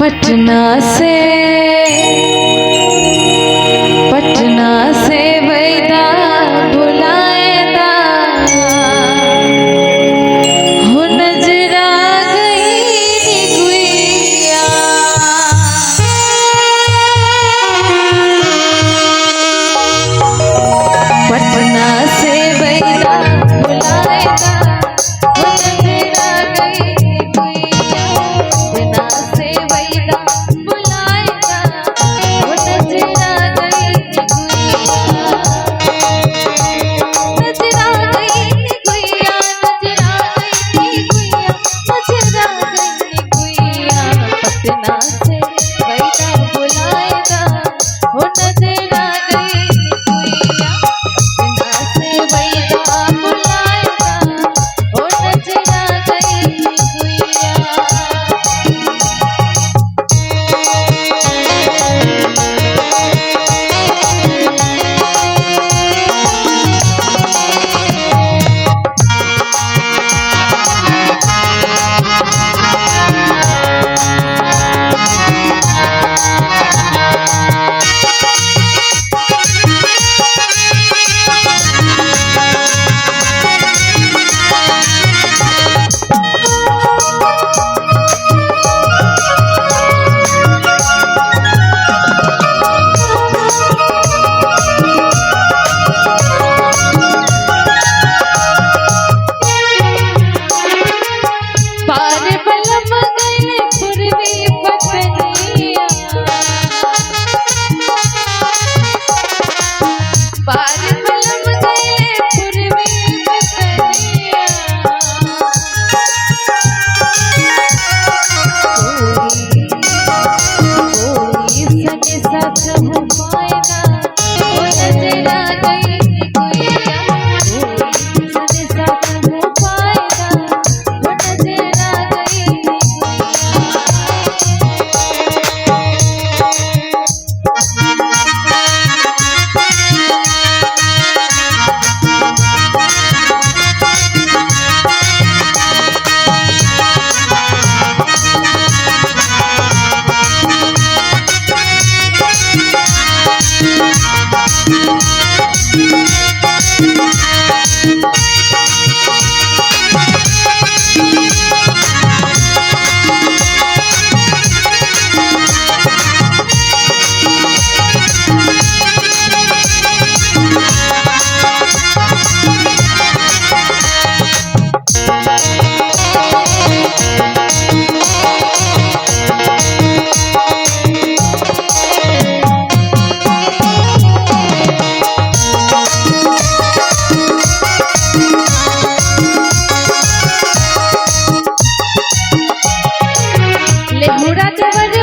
पटना से वैदा बुलाएदा हो नजरा गई गुइया। पटना से वैदा बुलाएदा हो नजरा गई गुइया। पटना से वैदा बुलाएदा हो नजरा गई गुइया। नजरा गई गुइया, नजरा गई गुइया, नजरा गई गुइया। पटना से वैदा बुलाएदा हो नजरा गई गुइया। पटना से वैदा बुलाएदा हो नजरा गई गुइया। पार बलम गए पूर्वी पटनिया, पार बलम गए पूर्वी पटनिया। कोई सने सच हो पाएगा हो नजरा गई गुइया। कोई सने सच हो पाएगा हो नजरा गई लेहुरा देवर